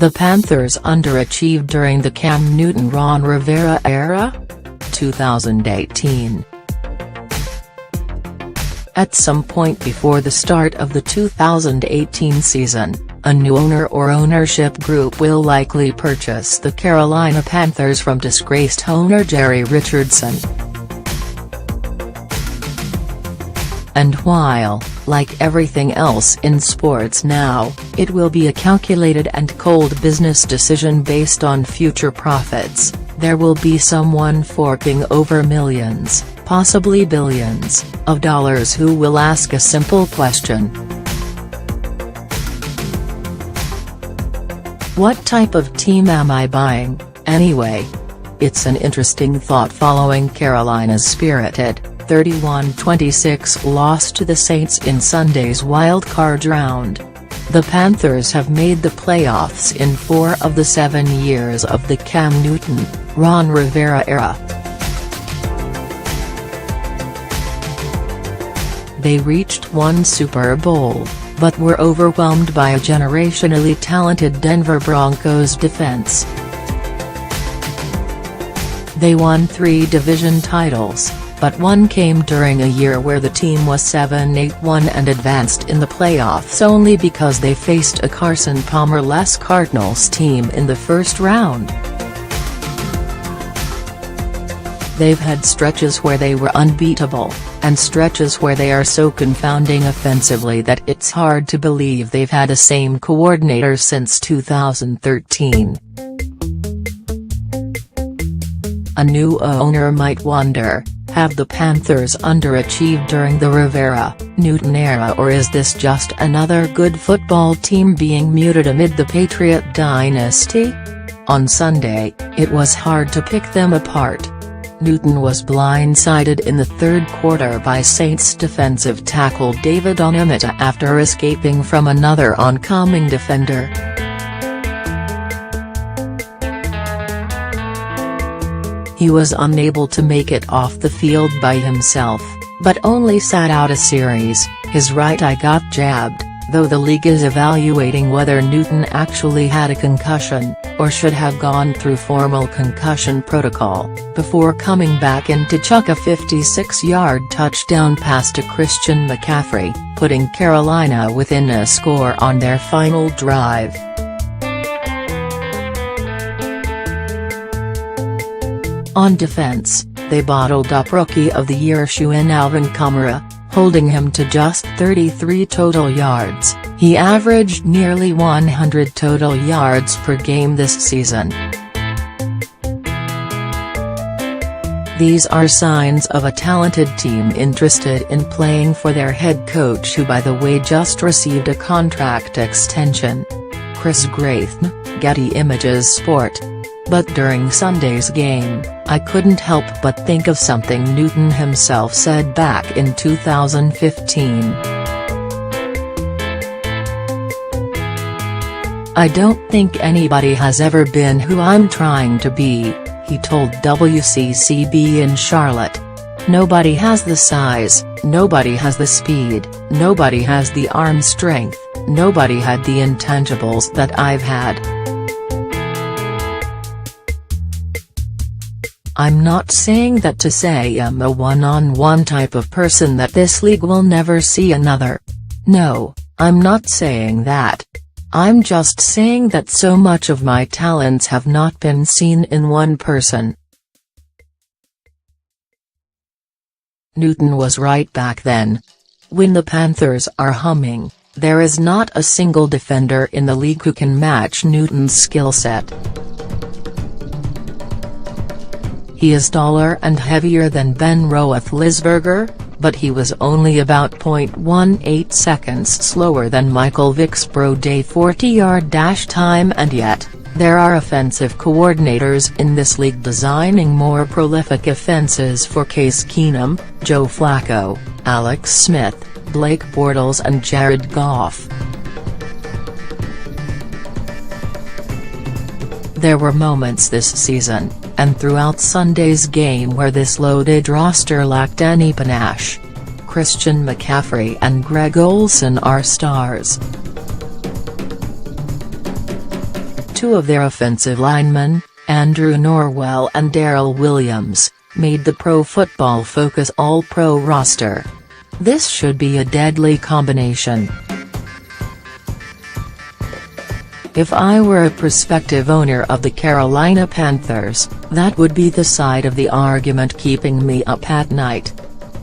The Panthers underachieved during the Cam Newton-Ron Rivera era? 2018. At some point before the start of the 2018 season, a new owner or ownership group will likely purchase the Carolina Panthers from disgraced owner Jerry Richardson. And while, like everything else in sports now, it will be a calculated and cold business decision based on future profits, there will be someone forking over millions, possibly billions, of dollars who will ask a simple question. What type of team am I buying, anyway? It's an interesting thought following Carolina's spirited 31-26 loss to the Saints in Sunday's wild-card round. The Panthers have made the playoffs in 4 of the 7 years of the Cam Newton-Ron Rivera era. They reached one Super Bowl, but were overwhelmed by a generationally talented Denver Broncos defense. They won 3 division titles, but one came during a year where the team was 7-8-1 and advanced in the playoffs only because they faced a Carson Palmer-less Cardinals team in the first round. They've had stretches where they were unbeatable, and stretches where they are so confounding offensively that it's hard to believe they've had the same coordinator since 2013. A new owner might wonder, have the Panthers underachieved during the Rivera-Newton era, or is this just another good football team being muted amid the Patriot dynasty? On Sunday, it was hard to pick them apart. Newton was blindsided in the third quarter by Saints defensive tackle David Onyemata after escaping from another oncoming defender. He was unable to make it off the field by himself, but only sat out a series. His right eye got jabbed, though the league is evaluating whether Newton actually had a concussion, or should have gone through formal concussion protocol, before coming back in to chuck a 56-yard touchdown pass to Christian McCaffrey, putting Carolina within a score on their final drive. On defense, they bottled up Rookie of the Year shoo-in Alvin Kamara, holding him to just 33 total yards. He averaged nearly 100 total yards per game this season. These are signs of a talented team interested in playing for their head coach, who by the way just received a contract extension. Chris Grathn, Getty Images Sport. But during Sunday's game, I couldn't help but think of something Newton himself said back in 2015. "I don't think anybody has ever been who I'm trying to be," he told WCCB in Charlotte. "Nobody has the size, nobody has the speed, nobody has the arm strength, nobody had the intangibles that I've had. I'm not saying that to say I'm a one-on-one type of person that this league will never see another. No, I'm not saying that. I'm just saying that so much of my talents have not been seen in one person." Newton was right back then. When the Panthers are humming, there is not a single defender in the league who can match Newton's skill set. He is taller and heavier than Ben Roethlisberger, but he was only about 0.18 seconds slower than Michael Vick's pro-day 40-yard dash time, and yet, there are offensive coordinators in this league designing more prolific offenses for Case Keenum, Joe Flacco, Alex Smith, Blake Bortles and Jared Goff. There were moments this season, and throughout Sunday's game, where this loaded roster lacked any panache. Christian McCaffrey and Greg Olsen are stars. two of their offensive linemen, Andrew Norwell and Darrell Williams, made the Pro Football Focus All-Pro roster. This should be a deadly combination. If I were a prospective owner of the Carolina Panthers, that would be the side of the argument keeping me up at night.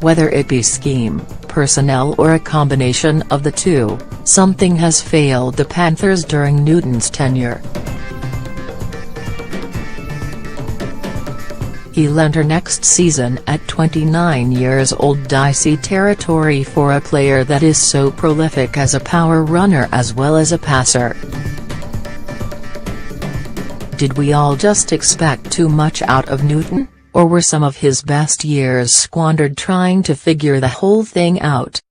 Whether it be scheme, personnel or a combination of the two, something has failed the Panthers during Newton's tenure. He'll enter next season at 29 years old, dicey territory for a player that is so prolific as a power runner as well as a passer. Did we all just expect too much out of Newton, or were some of his best years squandered trying to figure the whole thing out?